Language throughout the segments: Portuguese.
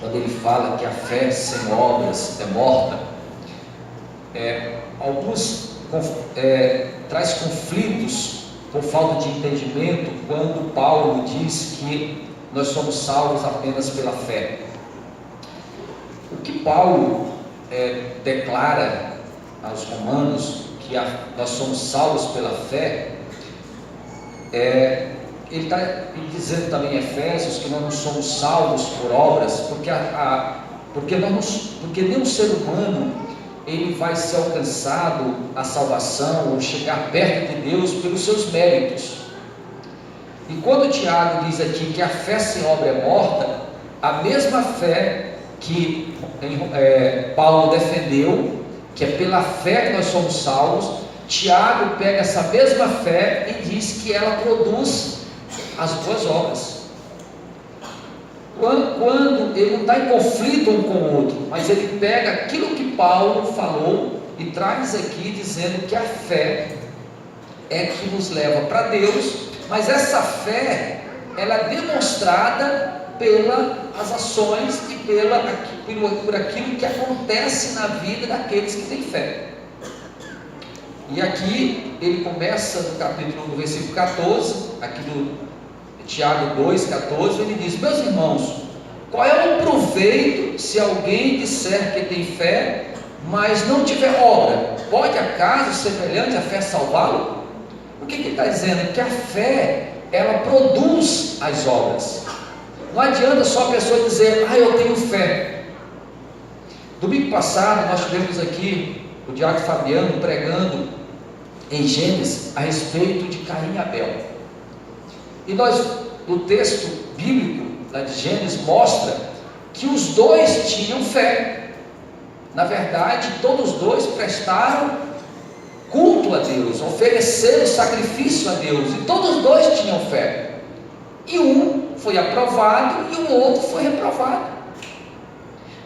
quando ele fala que a fé sem obras é morta, traz conflitos por falta de entendimento quando Paulo diz que nós somos salvos apenas pela fé. O que Paulo declara aos romanos, que nós somos salvos pela fé, ele está dizendo também em Efésios que nós não somos salvos por obras, porque nenhum ser humano ele vai ser alcançado a salvação ou chegar perto de Deus pelos seus méritos. E quando Tiago diz aqui que a fé sem obra é morta, a mesma fé que Paulo defendeu, que é pela fé que nós somos salvos, Tiago pega essa mesma fé e diz que ela produz as boas obras. Quando ele não está em conflito um com o outro, mas ele pega aquilo que Paulo falou e traz aqui dizendo que a fé é que nos leva para Deus, mas essa fé ela é demonstrada pelas ações e por aquilo que acontece na vida daqueles que têm fé. E aqui ele começa no versículo 14, aqui do Tiago 2,14, ele diz: meus irmãos, qual é o proveito se alguém disser que tem fé, mas não tiver obra? Pode acaso semelhante à fé salvá-lo? O que ele está dizendo? Que a fé, ela produz as obras. Não adianta só a pessoa dizer, eu tenho fé. Domingo passado nós tivemos aqui o diácono Fabiano pregando em Gênesis a respeito de Caim e Abel. E o texto bíblico de Gênesis mostra que os dois tinham fé. Na verdade, todos os dois prestaram culto a Deus, ofereceram sacrifício a Deus, e todos os dois tinham fé. E um foi aprovado e o outro foi reprovado.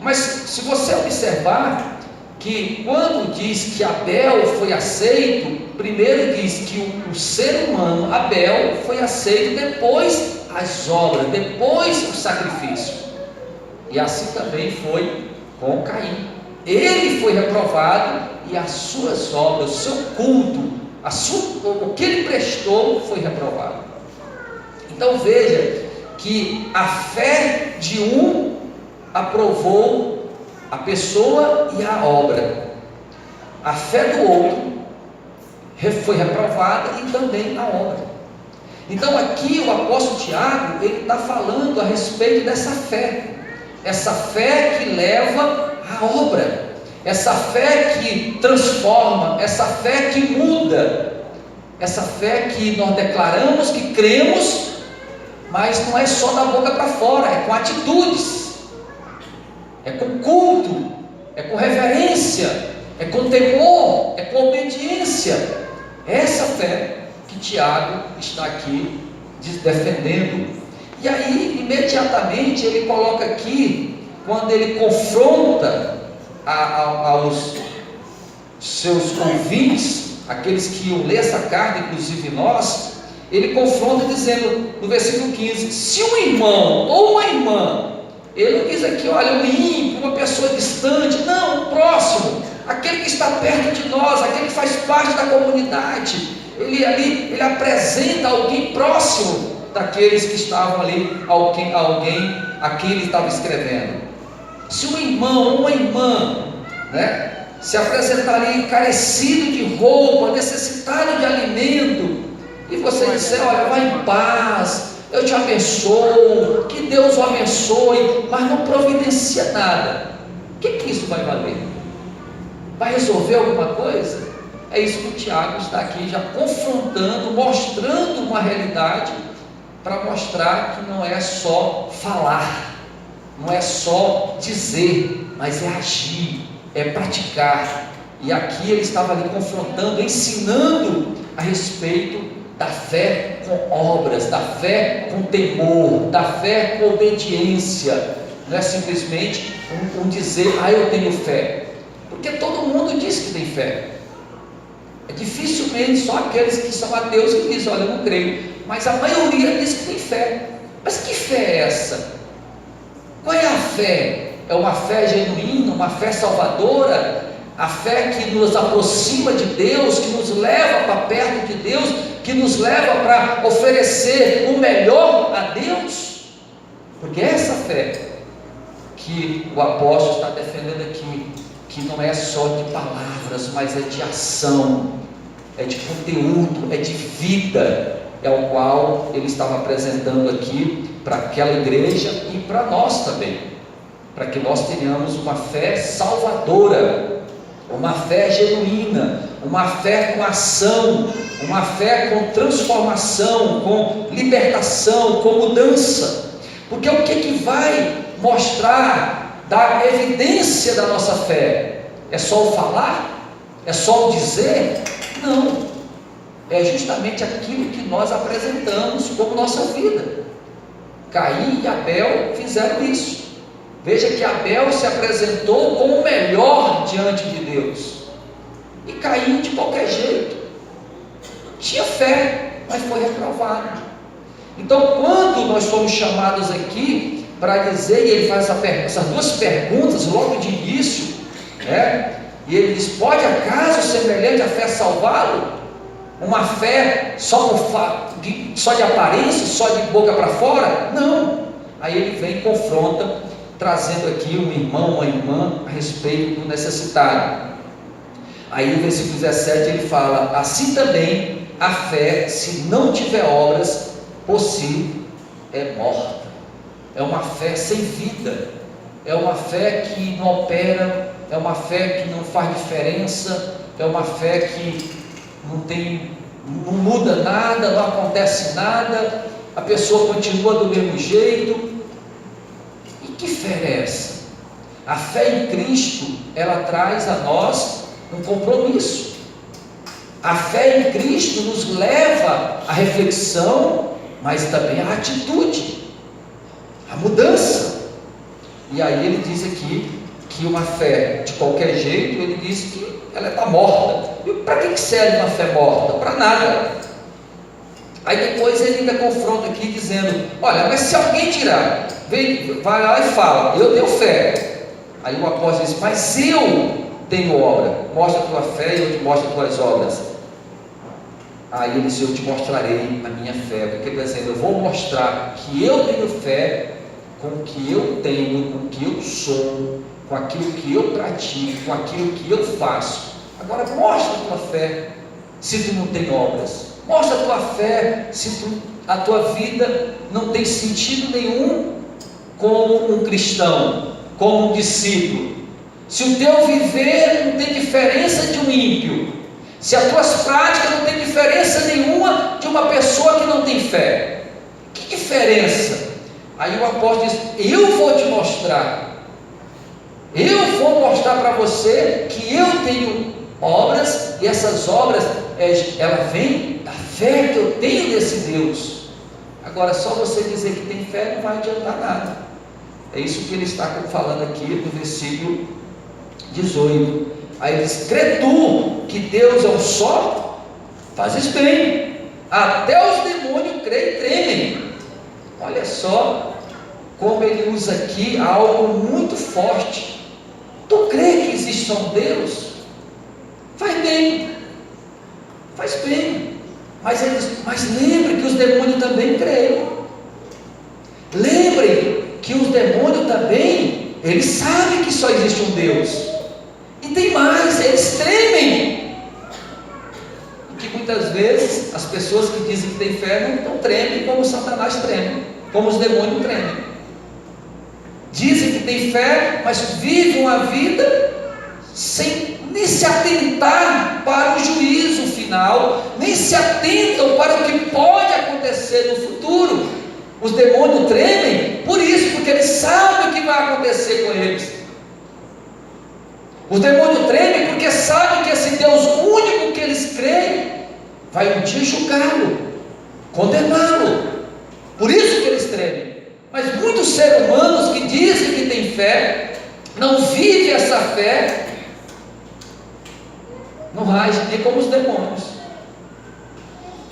Mas se você observar que quando diz que Abel foi aceito, primeiro diz que o ser humano Abel foi aceito, depois as obras, depois o sacrifício. E assim também foi com Caim. Ele foi reprovado e as suas obras, o seu culto, o que ele prestou foi reprovado. Então veja que a fé de um aprovou a pessoa e a obra. A fé do outro foi reprovada e também a obra. Então aqui o apóstolo Tiago, ele está falando a respeito dessa fé. Essa fé que leva à obra. Essa fé que transforma. Essa fé que muda. Essa fé que nós declaramos que cremos, mas não é só da boca para fora, é com atitudes. É com culto, é com reverência, é com temor, é com obediência. Essa fé que Tiago está aqui defendendo. E aí, imediatamente, ele coloca aqui, quando ele confronta aos seus ouvintes, aqueles que iam ler essa carta, inclusive nós, ele confronta dizendo, no versículo 15, se um irmão ou uma irmã, ele não diz aqui, olha, um ímpio, uma pessoa distante, não, um próximo, aquele que está perto de nós, aquele que faz parte da comunidade, ele apresenta alguém próximo daqueles que estavam ali, alguém a quem ele estava escrevendo. Se um irmão ou uma irmã, se apresentar ali carecido de roupa, necessitado de alimento, e você disser, olha, vai em paz, eu te abençoo, que Deus o abençoe, mas não providencia nada, o que isso vai valer? Vai resolver alguma coisa? É isso que o Tiago está aqui já confrontando, mostrando uma realidade, para mostrar que não é só falar, não é só dizer, mas é agir, é praticar. E aqui ele estava ali confrontando, ensinando a respeito da fé com obras, da fé com temor, da fé com obediência. Não é simplesmente um dizer, eu tenho fé, porque todo mundo diz que tem fé. É dificilmente só aqueles que são ateus que dizem, olha, eu não creio, mas a maioria diz que tem fé. Mas que fé é essa? Qual é a fé é uma fé genuína, uma fé salvadora, a fé que nos aproxima de Deus, que nos leva para perto de Deus, que nos leva para oferecer o melhor a Deus, porque essa fé que o apóstolo está defendendo aqui, que não é só de palavras, mas é de ação, é de conteúdo, é de vida, é o qual ele estava apresentando aqui para aquela igreja e para nós também, para que nós tenhamos uma fé salvadora, uma fé genuína, uma fé com ação, uma fé com transformação, com libertação, com mudança, porque o que vai mostrar, dar evidência da nossa fé? É só o falar? É só o dizer? Não, é justamente aquilo que nós apresentamos como nossa vida. Caim e Abel fizeram isso. Veja que Abel se apresentou como o melhor diante de Deus, e Caim de qualquer jeito, tinha fé, mas foi reprovado. Então, quando nós somos chamados aqui para dizer, e ele faz essas duas perguntas logo de início, e ele diz: pode acaso semelhante à fé salvá-lo? Uma fé só de aparência, só de boca para fora? Não. Aí ele vem e confronta, trazendo aqui um irmão, uma irmã, a respeito do necessitado. Aí no versículo 17 ele fala: assim também a fé, se não tiver obras, por si é morta. É uma fé sem vida, é uma fé que não opera, é uma fé que não faz diferença, é uma fé que não muda nada, não acontece nada, a pessoa continua do mesmo jeito. E que fé é essa? A fé em Cristo, ela traz a nós um compromisso. A fé em Cristo nos leva à reflexão, mas também à atitude, à mudança. E aí ele diz aqui que uma fé de qualquer jeito, ele diz que ela está morta. E para que serve uma fé morta? Para nada. Aí depois ele ainda confronta aqui dizendo: olha, mas se alguém tirar, vai lá e fala, eu tenho fé. Aí o apóstolo diz: mas eu tenho obra, mostra a tua fé e eu te mostro as tuas obras. Aí ele diz: eu te mostrarei a minha fé, porque ele está dizendo: eu vou mostrar que eu tenho fé com o que eu tenho, com o que eu sou, com aquilo que eu pratico, com aquilo que eu faço. Agora mostra a tua fé se tu não tem obras, mostra a tua fé se a tua vida não tem sentido nenhum como um cristão, como um discípulo, se o teu viver não tem diferença de um ímpio, se as tuas práticas não tem diferença nenhuma de uma pessoa que não tem fé. Que diferença? Aí o apóstolo diz: eu vou te mostrar, eu vou mostrar para você que eu tenho obras, e essas obras, ela vem da fé que eu tenho nesse Deus. Agora, só você dizer que tem fé não vai adiantar nada. É isso que ele está falando aqui no versículo 18. Aí ele diz: crê tu que Deus é um só? Fazes bem, até os demônios creem e tremem. Olha só como ele usa aqui algo muito forte. Tu crê que existe só um Deus? Faz bem, faz bem, mas lembre que os demônios também creem. Lembre que os demônios também, eles sabem que só existe um Deus. E tem mais, eles tremem. E que muitas vezes as pessoas que dizem que têm fé não tremem como Satanás treme, como os demônios tremem. Dizem que têm fé, mas vivem uma vida sem nem se atentar para o juízo final, nem se atentam para o que pode acontecer no futuro. Os demônios tremem por isso, porque eles sabem o que vai acontecer com eles. Os demônios tremem porque sabem que esse Deus único que eles creem vai um dia julgá-lo, condená-lo. Por isso que eles tremem. Mas muitos seres humanos que dizem que têm fé, não vivem essa fé, não agem nem como os demônios.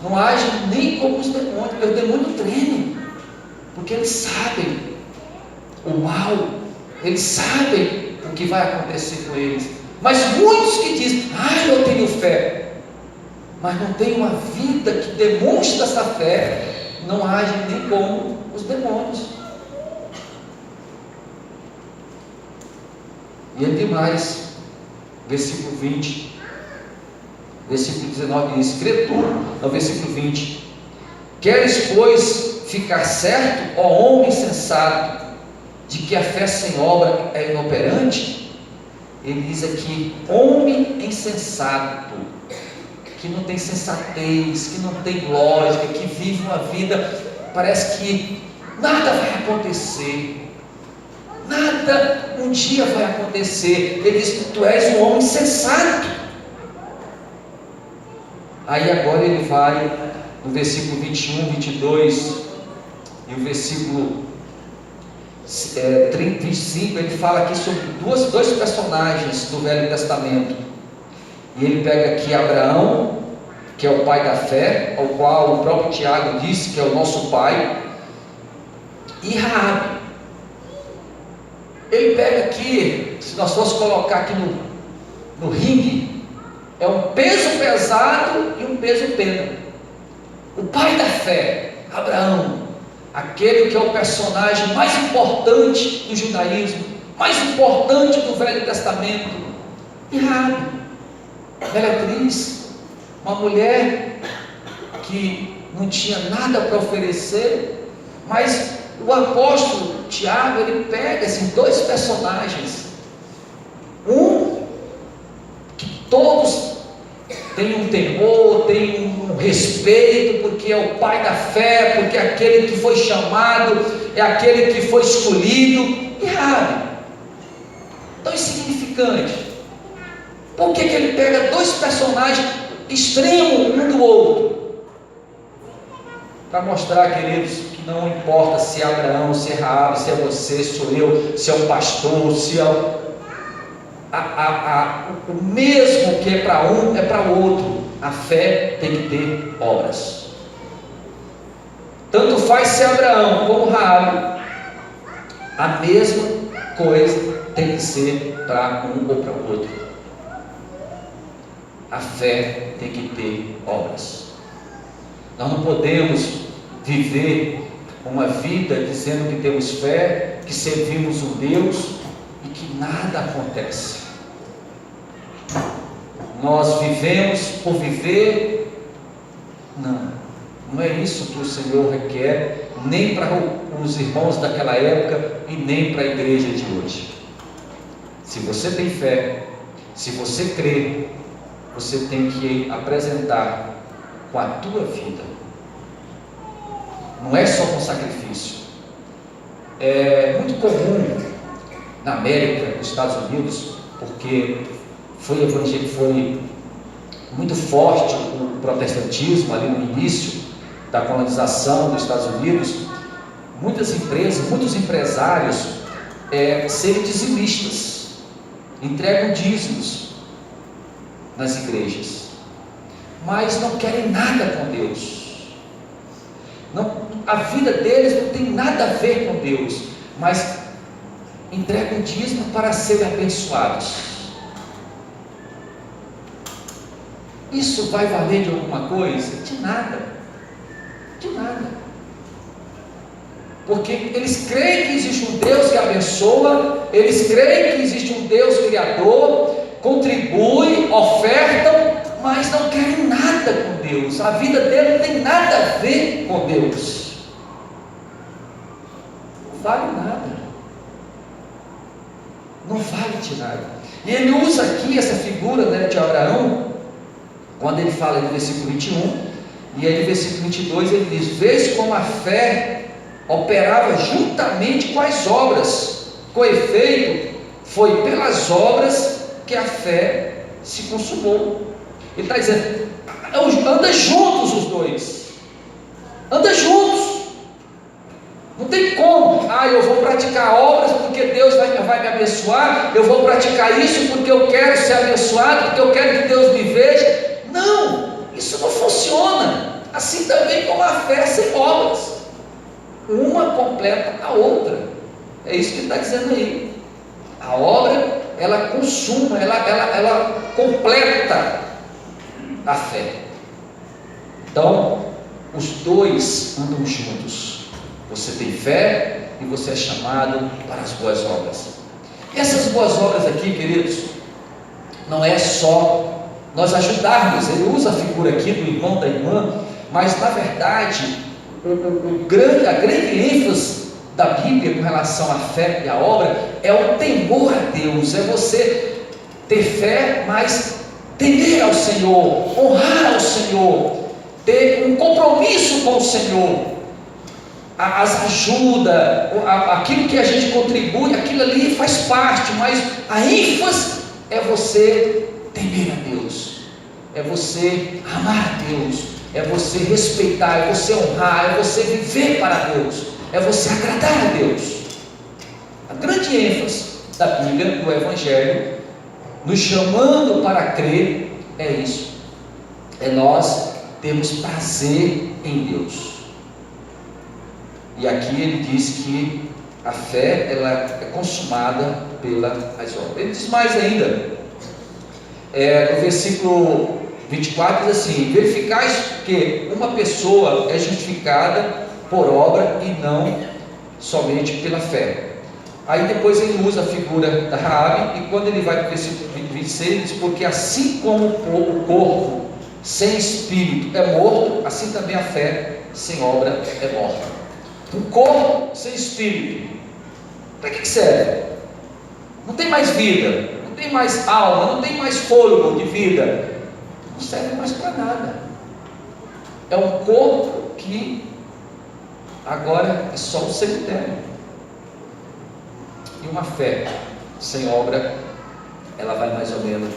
Não agem nem como os demônios, porque os demônios tremem, porque eles sabem o mal Eles sabem o que vai acontecer com eles. Mas muitos que dizem: eu tenho fé, mas não tem uma vida que demonstra essa fé, não agem nem como os demônios. E ele tem mais, versículo 20, versículo 19 diz: crê tu, no versículo 20: queres, pois, ficar certo, ó homem sensato, de que a fé sem obra é inoperante? Ele diz aqui: homem insensato, que não tem sensatez, que não tem lógica, que vive uma vida, parece que nada vai acontecer, nada um dia vai acontecer. Ele diz: tu és um homem sensato. Aí agora ele vai no versículo 21, 22 e o versículo 25, ele fala aqui sobre dois personagens do Velho Testamento. E ele pega aqui Abraão, que é o pai da fé, ao qual o próprio Tiago disse que é o nosso pai, e Raabe. Ele pega aqui, se nós fossemos colocar aqui no ringue, é um peso pesado e um peso pena. O pai da fé, Abraão, aquele que é o personagem mais importante do judaísmo, mais importante do Velho Testamento, e Raabe, meretriz, uma mulher que não tinha nada para oferecer, mas o apóstolo Tiago, ele pega esses dois personagens, um que todos têm um temor, têm um respeito, porque é o pai da fé, porque é aquele que foi chamado, é aquele que foi escolhido, e Raabe, tão insignificante. Por que ele pega dois personagens extremos um do outro? Para mostrar, queridos, que não importa se é Abraão, se é Raabe, se é você, sou eu, se é um pastor, se é o mesmo que é para um, é para o outro. A fé tem que ter obras. Tanto faz se é Abraão como Raabe, a mesma coisa tem que ser para um ou para o outro. A fé tem que ter obras. Nós não podemos viver uma vida dizendo que temos fé, que servimos um Deus e que nada acontece. Nós vivemos por viver. Não é isso que o Senhor requer, nem para os irmãos daquela época e nem para a igreja de hoje. Se você tem fé, se você crê, você tem que apresentar com a tua vida. Não é só com sacrifício. É muito comum na América, nos Estados Unidos, porque foi muito forte o protestantismo ali no início da colonização dos Estados Unidos. Muitas empresas, muitos empresários serem dizimistas, entregam dízimos nas igrejas, mas não querem nada com Deus. A vida deles não tem nada a ver com Deus, mas entregam dízimo para serem abençoados. Isso vai valer de alguma coisa? De nada. De nada. Porque eles creem que existe um Deus que abençoa, eles creem que existe um Deus criador, contribuem, ofertam, mas não querem nada com Deus. A vida dele não tem nada a ver com Deus. Não vale nada. Não vale de nada. E ele usa aqui essa figura, de Abraão, quando ele fala no versículo 21, e aí no versículo 22 ele diz: vês como a fé operava juntamente com as obras, com efeito, foi pelas obras que a fé se consumou. Ele está dizendo, anda juntos os dois, anda juntos, não tem como, eu vou praticar obras porque Deus vai me abençoar, eu vou praticar isso porque eu quero ser abençoado, porque eu quero que Deus me veja. Não, isso não funciona. Assim também como a fé sem obras, uma completa a outra. É isso que ele está dizendo aí. A obra, ela consuma, ela completa a fé. Então, os dois andam juntos. Você tem fé e você é chamado para as boas obras. E essas boas obras aqui, queridos, não é só nós ajudarmos. Ele usa a figura aqui do irmão, da irmã, mas na verdade, a grande ênfase da Bíblia com relação à fé e à obra é o temor a Deus. É você ter fé, mas temer ao Senhor, honrar ao Senhor, ter um compromisso com o Senhor. As ajudas, aquilo que a gente contribui, aquilo ali faz parte, mas a ênfase é você temer a Deus, é você amar a Deus, é você respeitar, é você honrar, é você viver para Deus, é você agradar a Deus. A grande ênfase da Bíblia, do Evangelho, nos chamando para crer, é isso, é nós termos prazer em Deus. E aqui ele diz que a fé, ela é consumada pelas obras. Ele diz mais ainda, no versículo 24 diz assim: verificais que uma pessoa é justificada por obra e não somente pela fé. Aí depois ele usa a figura da Raabe, e quando ele vai para o versículo 26, ele diz: porque assim como o corpo sem espírito é morto, assim também a fé sem obra é morta. Um corpo sem espírito, para que serve? Não tem mais vida, não tem mais alma, não tem mais fôlego de vida, não serve mais para nada. É um corpo que agora é só um cemitério. E uma fé sem obra, ela vai mais ou menos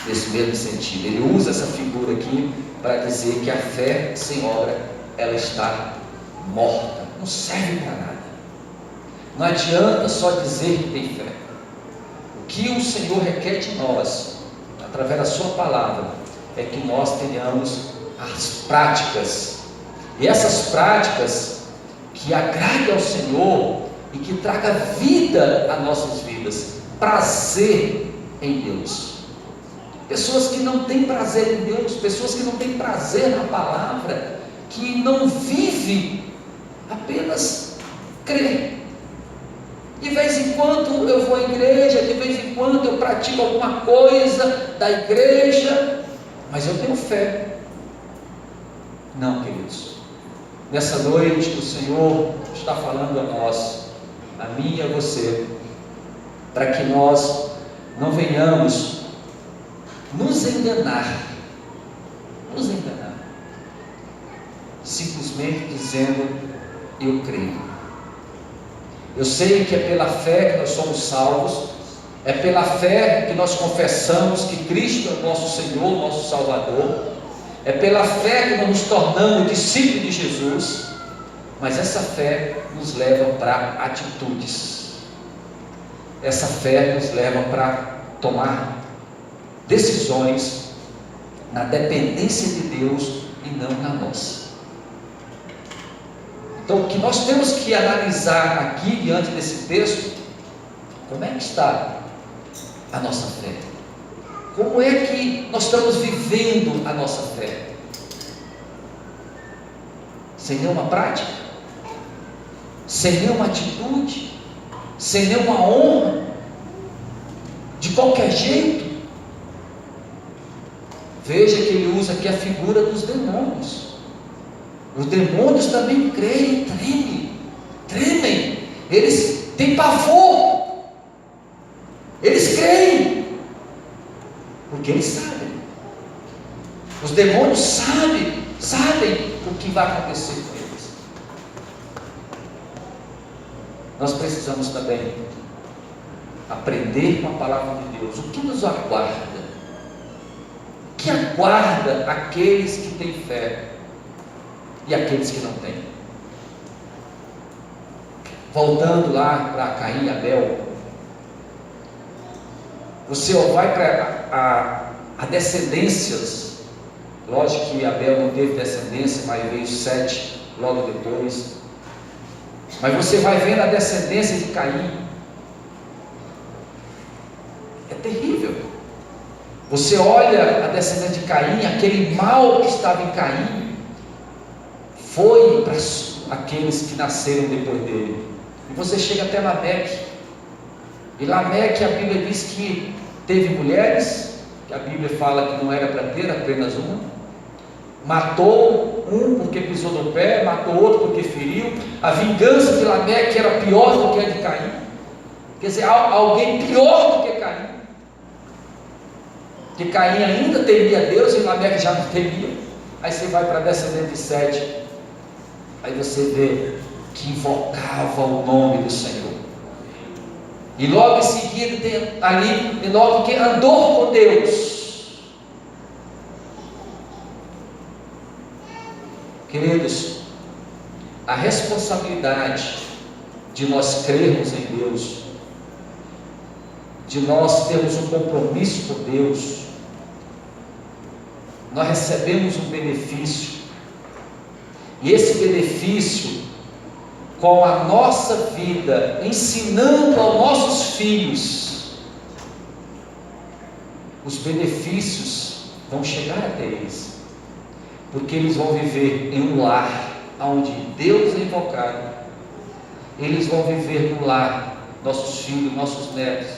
nesse mesmo sentido. Ele usa essa figura aqui para dizer que a fé sem obra, ela está morta, não serve para nada. Não adianta só dizer que tem fé. O que o Senhor requer de nós, através da sua palavra, é que nós tenhamos as práticas, e essas práticas que agradem ao Senhor e que traga vida às nossas vidas, prazer em Deus. Pessoas que não têm prazer em Deus, pessoas que não têm prazer na palavra, que não vivem, apenas crer. De vez em quando eu vou à igreja, de vez em quando eu pratico alguma coisa da igreja, mas eu tenho fé. Não, queridos. Nessa noite o Senhor está falando a nós, a mim e a você, para que nós não venhamos nos enganar, simplesmente dizendo: eu creio. Eu sei que é pela fé que nós somos salvos, é pela fé que nós confessamos que Cristo é nosso Senhor, nosso Salvador, é pela fé que nós nos tornamos discípulos de Jesus, mas essa fé nos leva para atitudes, essa fé nos leva para tomar decisões na dependência de Deus e não na nossa. Então, o que nós temos que analisar aqui, diante desse texto, como é que está a nossa fé? Como é que nós estamos vivendo a nossa fé? Sem nenhuma prática? Sem nenhuma atitude? Sem nenhuma honra? De qualquer jeito? Veja que ele usa aqui a figura dos demônios. Os demônios também creem, tremem, eles têm pavor, eles creem, porque eles sabem. Os demônios sabem o que vai acontecer com eles. Nós precisamos também aprender com a palavra de Deus. O que nos aguarda? O que aguarda aqueles que têm fé e aqueles que não têm? Voltando lá para Caim e Abel, você vai para a descendências. Lógico que Abel não teve descendência, mas veio 7 logo depois. Mas você vai vendo a descendência de Caim. É terrível. Você olha a descendência de Caim, aquele mal que estava em Caim, foi para aqueles que nasceram depois dele. E você chega até Lameque. E Lameque, a Bíblia diz que teve mulheres, que a Bíblia fala que não era para ter, apenas uma. Matou um porque pisou no pé, matou outro porque feriu. A vingança de Lameque era pior do que a de Caim. Quer dizer, alguém pior do que Caim. Que Caim ainda temia Deus e Lameque já não temia. Aí você vai para a descendente de Sete, aí você vê que invocava o nome do Senhor. E logo em seguida tem ali, de novo, que andou com Deus. Queridos, a responsabilidade de nós crermos em Deus, de nós termos um compromisso com Deus, nós recebemos um benefício, e esse benefício, com a nossa vida, ensinando aos nossos filhos, os benefícios vão chegar até eles, porque eles vão viver em um lar, onde Deus é invocado. Eles vão viver no lar, nossos filhos, nossos netos.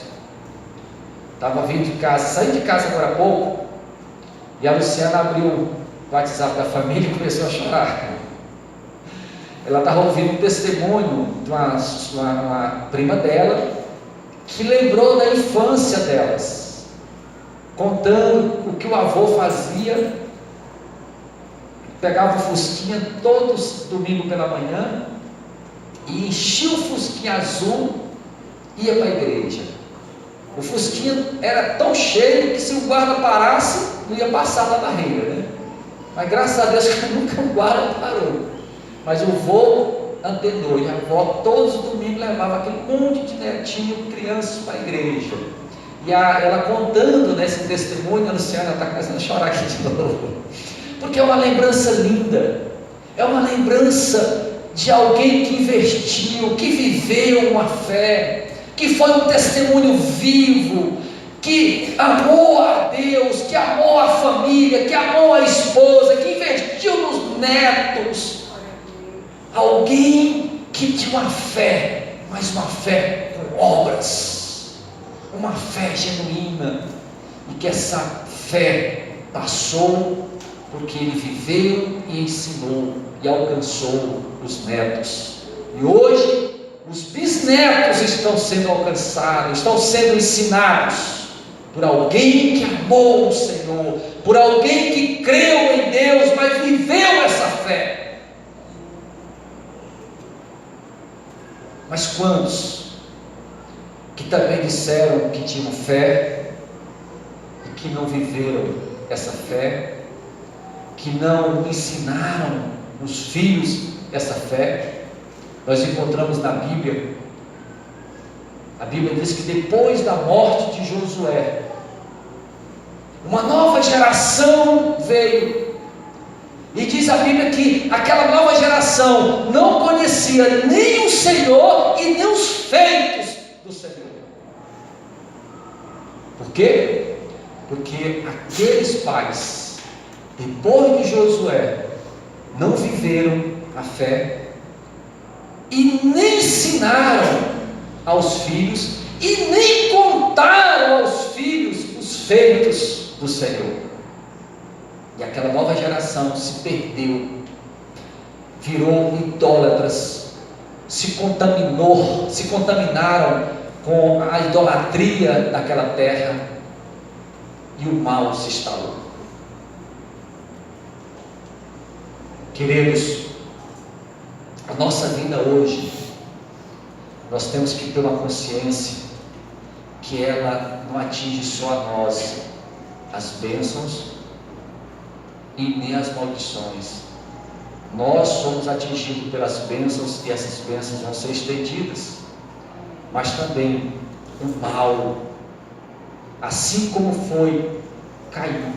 Estava vindo de casa, saí de casa agora há pouco, e a Luciana abriu o WhatsApp da família e começou a chorar. Ela estava ouvindo um testemunho de uma prima dela, que lembrou da infância delas, contando o que o avô fazia. Pegava o fusquinha todos domingo pela manhã, e enchia o fusquinha azul, ia para a igreja. O fusquinha era tão cheio que se o guarda parasse, não ia passar da barreira, né? Mas graças a Deus que nunca o guarda parou. Mas o vô antenou, e a avó todos os domingos levava aquele monte de netinho, crianças para a igreja. E ela contando nesse testemunho, a Luciana está começando a chorar aqui de novo, porque é uma lembrança linda, é uma lembrança de alguém que investiu, que viveu uma fé, que foi um testemunho vivo, que amou a Deus, que amou a família, que amou a esposa, que investiu nos netos. Alguém que tinha uma fé, mas uma fé com obras, uma fé genuína, e que essa fé passou porque ele viveu e ensinou e alcançou os netos. E hoje os bisnetos estão sendo alcançados, estão sendo ensinados por alguém que amou o Senhor, por alguém que creu em Deus, mas viveu essa fé. Mas quantos que também disseram que tinham fé e que não viveram essa fé, que não ensinaram os filhos essa fé? Nós encontramos na Bíblia, a Bíblia diz que depois da morte de Josué, uma nova geração veio. E diz a Bíblia que aquela nova geração não conhecia nem o Senhor e nem os feitos do Senhor. Por quê? Porque aqueles pais, depois de Josué, não viveram a fé e nem ensinaram aos filhos e nem contaram aos filhos os feitos do Senhor. E aquela nova geração se perdeu, virou idólatras, se contaminaram com a idolatria daquela terra, e o mal se instalou. Queridos, a nossa vida hoje, nós temos que ter uma consciência que ela não atinge só a nós, as bênçãos e nem as maldições. Nós somos atingidos pelas bênçãos, e essas bênçãos vão ser estendidas, mas também o mal, assim como foi Caim,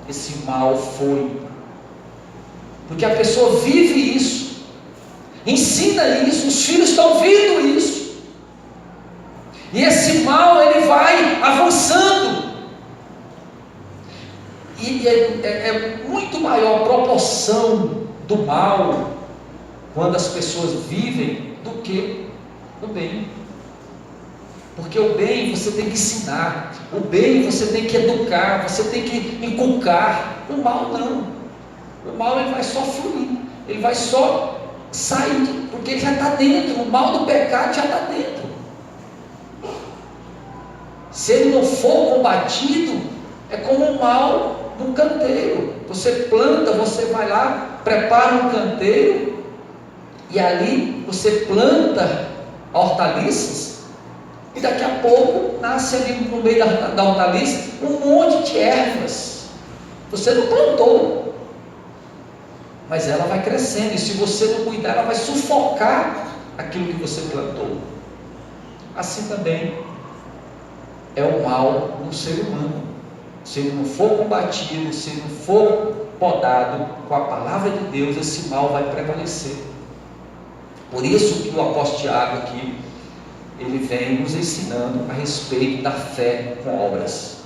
esse mal foi, porque a pessoa vive isso, ensina isso, os filhos estão vendo isso, e esse mal ele ele vai avançando. E é muito maior a proporção do mal quando as pessoas vivem do que o bem. Porque o bem você tem que ensinar, o bem você tem que educar, você tem que inculcar. O mal não. O mal ele vai só fluir, ele vai só sair, porque ele já está dentro. O mal do pecado já está dentro. Se ele não for combatido, é como o mal num canteiro. Você planta, você vai lá, prepara um canteiro, e ali você planta hortaliças, e daqui a pouco nasce ali no meio da hortaliça um monte de ervas. Você não plantou, mas ela vai crescendo, e se você não cuidar, ela vai sufocar aquilo que você plantou. Assim também é o mal no ser humano. Se ele não for combatido, se ele não for podado com a palavra de Deus, esse mal vai prevalecer. Por isso que o apóstolo Tiago aqui, ele vem nos ensinando a respeito da fé com obras.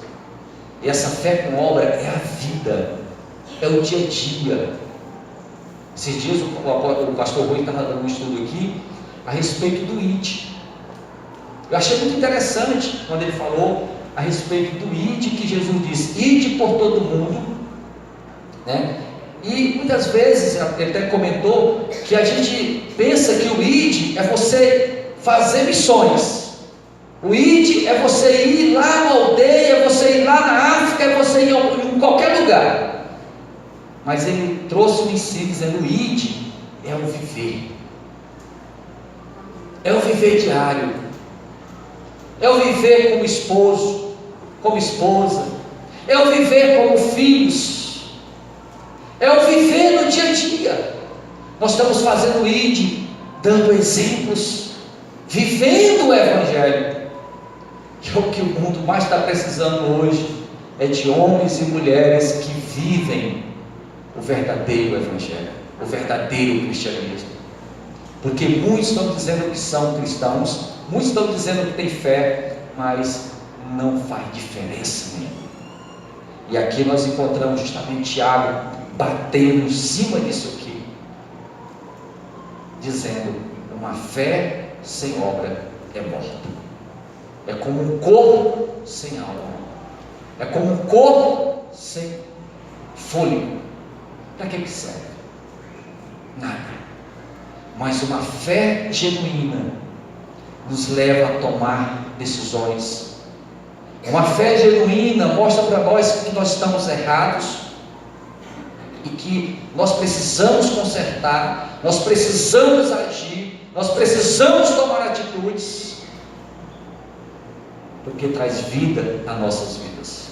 E essa fé com obra é a vida, é o dia a dia. Esses dias o pastor Rui estava dando um estudo aqui a respeito do ID. Eu achei muito interessante quando ele falou a respeito do ID, que Jesus disse: ide por todo mundo, né? E muitas vezes ele até comentou que a gente pensa que o ID é você fazer missões. O ID é você ir lá na aldeia, é você ir lá na África, é você ir em qualquer lugar. Mas ele trouxe um ensino dizendo: o ID é o viver, é o viver diário, é o viver como esposo, como esposa, é o viver como filhos, é o viver no dia a dia. Nós estamos fazendo o ID, dando exemplos, vivendo o Evangelho, que é o que o mundo mais está precisando hoje, é de homens e mulheres que vivem o verdadeiro Evangelho, o verdadeiro cristianismo. Porque muitos estão dizendo que são cristãos, muitos estão dizendo que têm fé, mas não faz diferença nenhuma. E aqui nós encontramos justamente Tiago batendo em cima disso aqui, dizendo: uma fé sem obra é morta. É como um corpo sem alma, é como um corpo sem fôlego. Para que serve? Nada. Mas uma fé genuína nos leva a tomar decisões. Uma fé genuína mostra para nós que nós estamos errados e que nós precisamos consertar, nós precisamos agir, nós precisamos tomar atitudes, porque traz vida às nossas vidas,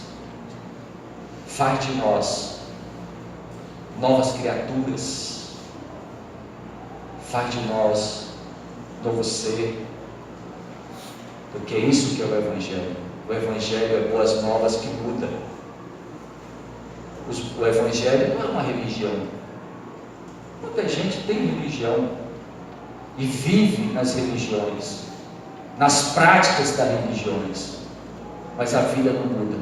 faz de nós novas criaturas, faz de nós novo ser, porque é isso que é o Evangelho. O Evangelho é boas novas que muda. O Evangelho não é uma religião. Muita gente tem religião e vive nas religiões, nas práticas das religiões, mas a vida não muda.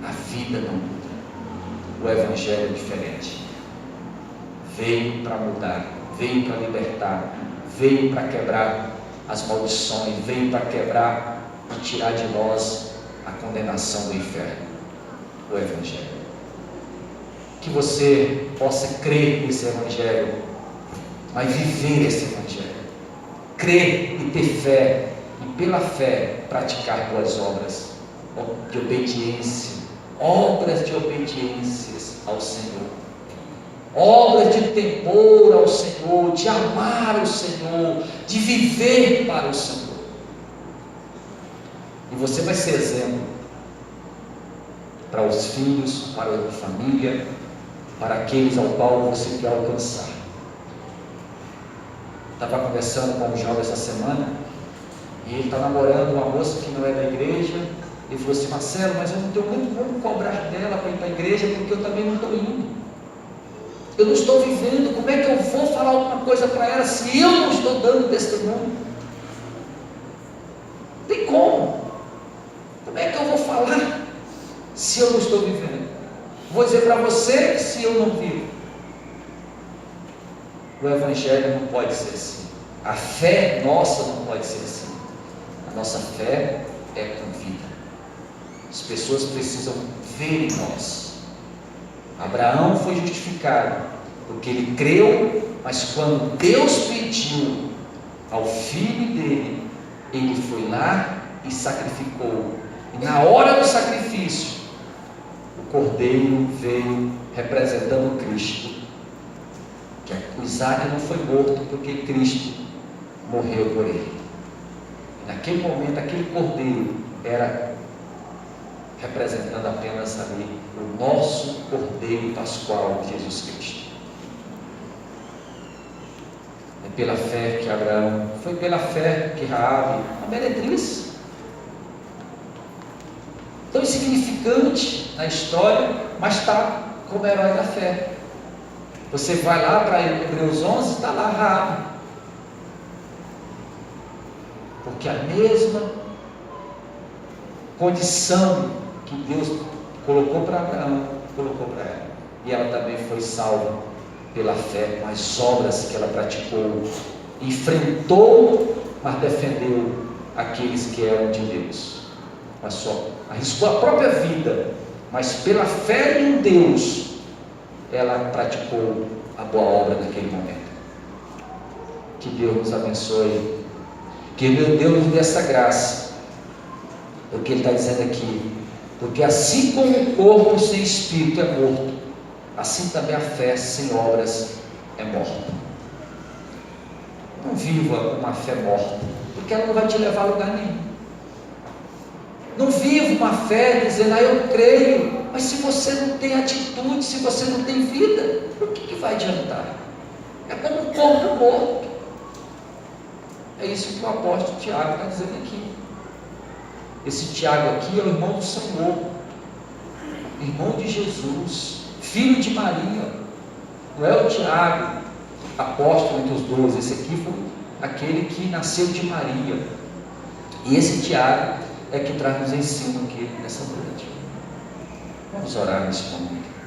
A vida não muda. O Evangelho é diferente. Veio para mudar, veio para libertar, veio para quebrar as maldições, veio para quebrar e tirar de nós a condenação do inferno. O Evangelho. Que você possa crer nesse Evangelho, mas viver esse Evangelho, crer e ter fé, e pela fé praticar boas obras de obediência, obras de obediências ao Senhor, obras de temor ao Senhor, de amar o Senhor, de viver para o Senhor. E você vai ser exemplo para os filhos, para a família, para aqueles ao qual você quer alcançar. Estava conversando com um jovem essa semana, e ele está namorando uma moça que não é da igreja. Ele falou assim: Marcelo, mas eu não tenho muito como cobrar dela para ir para a igreja, porque eu também não estou indo. Eu não estou vivendo. Como é que eu vou falar alguma coisa para ela se eu não estou dando testemunho? tem como. Como é que eu vou falar se eu não estou vivendo? Vou dizer para você se eu não vivo. O Evangelho não pode ser assim. A fé nossa não pode ser assim. A nossa fé é com vida. As pessoas precisam ver em nós. Abraão foi justificado porque ele creu, mas quando Deus pediu ao filho dele, ele foi lá e sacrificou. E na hora do sacrifício, o cordeiro veio representando Cristo. Que o Isaac não foi morto porque Cristo morreu por ele. E naquele momento, aquele cordeiro era representando apenas ali o nosso cordeiro pascual, Jesus Cristo. É pela fé que Abraão, foi pela fé que Raabe, a meretriz, tão insignificante na história, mas está como herói da fé. Você vai lá para Hebreus 11, está lá Raabe, porque a mesma condição que Deus colocou para Abraão, colocou para ela, e ela também foi salva pela fé, com as obras que ela praticou, enfrentou, mas defendeu aqueles que eram de Deus, arriscou a própria vida, mas pela fé em Deus, ela praticou a boa obra naquele momento. Que Deus nos abençoe, que Deus nos dê essa graça, porque Ele está dizendo aqui, porque assim como o corpo sem espírito é morto, assim também a fé sem obras é morta. Não viva uma fé morta, porque ela não vai te levar a lugar nenhum. Não viva uma fé dizendo, eu creio, mas se você não tem atitude, se você não tem vida, o que vai adiantar? É como um corpo morto. É isso que o apóstolo Tiago está dizendo aqui. Esse Tiago aqui é o irmão do Senhor, irmão de Jesus, filho de Maria. Não é o Tiago, apóstolo entre os 12, esse aqui foi aquele que nasceu de Maria. E esse Tiago é que traz nos ensino aqui nessa noite. Vamos orar nesse momento.